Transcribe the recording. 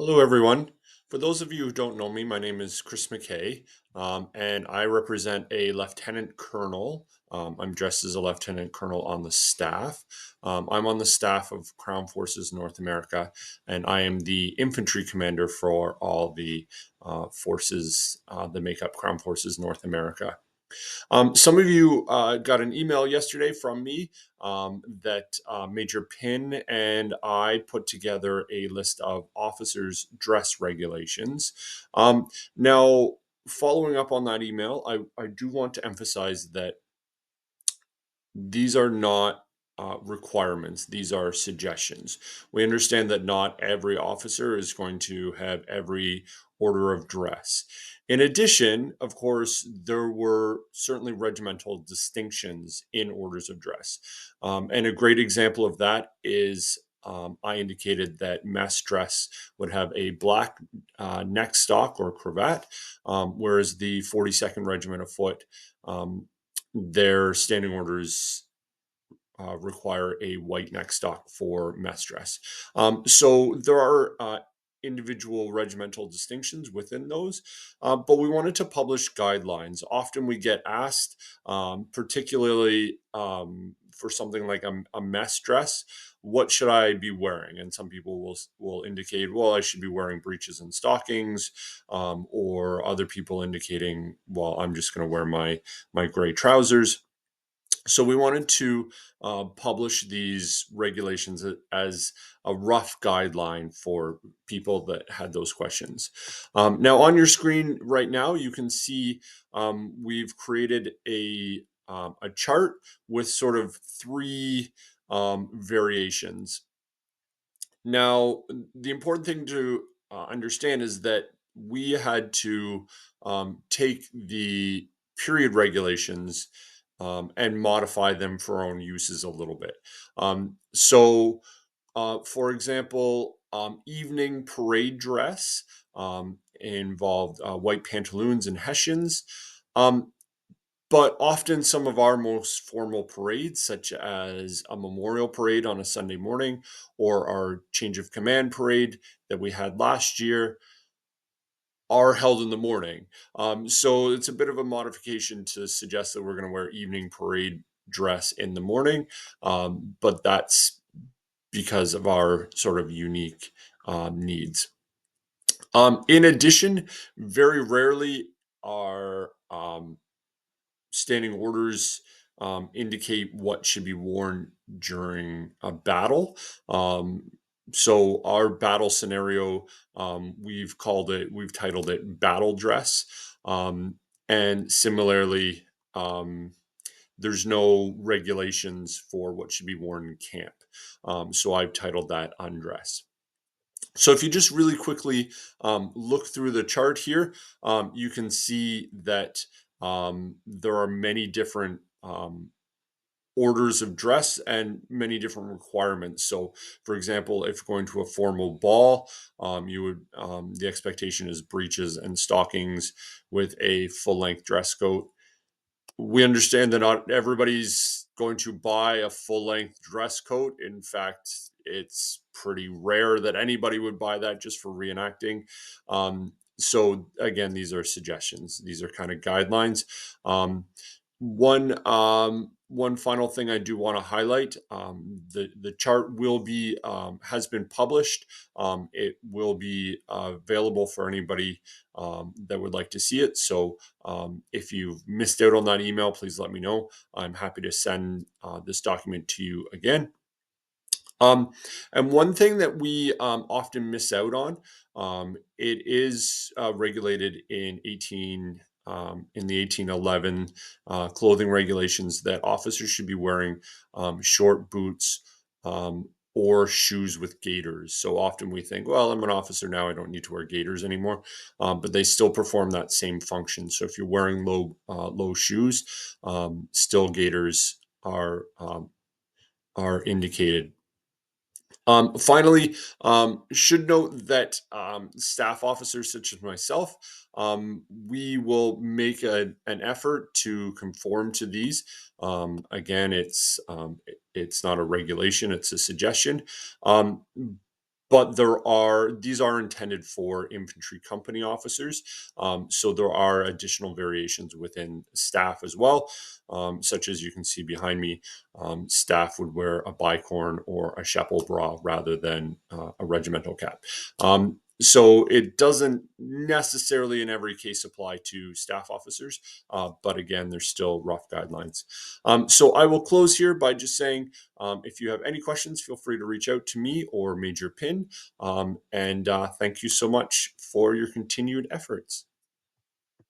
Hello, everyone. For those of you who don't know me, my name is Chris McKay, and I represent a lieutenant colonel. I'm dressed as a lieutenant colonel on the staff. I'm on the staff of Crown Forces North America, and I am the infantry commander for all the forces that make up Crown Forces North America. Some of you got an email yesterday from me that Major Pin and I put together a list of officers' dress regulations. Now, following up on that email, I do want to emphasize that these are not requirements, these are suggestions. We understand that not every officer is going to have every order of dress. In addition, of course, there were certainly regimental distinctions in orders of dress. And a great example of that is I indicated that mess dress would have a black neck stock or cravat, whereas the 42nd Regiment of Foot, their standing orders require a white neck stock for mess dress. So there are individual regimental distinctions within those, but we wanted to publish guidelines. Often we get asked, particularly for something like a mess dress, what should I be wearing? And some people will indicate, well, I should be wearing breeches and stockings, or other people indicating, well, I'm just going to wear my gray trousers. So we wanted to publish these regulations as a rough guideline for people that had those questions. Now, on your screen right now, you can see we've created a chart with sort of three variations. Now, the important thing to understand is that we had to take the period regulations and modify them for our own uses a little bit. For example, evening parade dress involved white pantaloons and hessians. Um, but often, some of our most formal parades, such as a memorial parade on a Sunday morning or our change of command parade that we had last year, are held in the morning. So it's a bit of a modification to suggest that we're going to wear evening parade dress in the morning, but that's because of our sort of unique needs. In addition, very rarely are standing orders indicate what should be worn during a battle. So our battle scenario, we've titled it battle dress. And similarly, there's no regulations for what should be worn in camp. So I've titled that undress. So if you just really quickly look through the chart here, you can see that there are many different orders of dress and many different requirements. So, for example, if going to a formal ball, the expectation is breeches and stockings with a full length dress coat. We understand that not everybody's going to buy a full length dress coat. In fact, it's pretty rare that anybody would buy that just for reenacting. So again, these are suggestions. These are kind of guidelines. Um, one final thing I do want to highlight: the chart will be has been published. It will be available for anybody that would like to see it. So if you've missed out on that email, please let me know. I'm happy to send this document to you again. Um, and one thing that we often miss out on, it is regulated in the 1811 clothing regulations that officers should be wearing short boots or shoes with gaiters. So often we think, well, I'm an officer now, I don't need to wear gaiters anymore, but they still perform that same function. So if you're wearing low shoes, still gaiters are indicated. Finally, should note that staff officers such as myself, we will make an effort to conform to these. Again, it's not a regulation; it's a suggestion. Um, but these are intended for infantry company officers. So there are additional variations within staff as well, such as you can see behind me. Staff would wear a bicorn or a chapeau bras rather than a regimental cap. So it doesn't necessarily in every case apply to staff officers, but again, there's still rough guidelines. So I will close here by just saying, if you have any questions, feel free to reach out to me or Major Pin. And thank you so much for your continued efforts.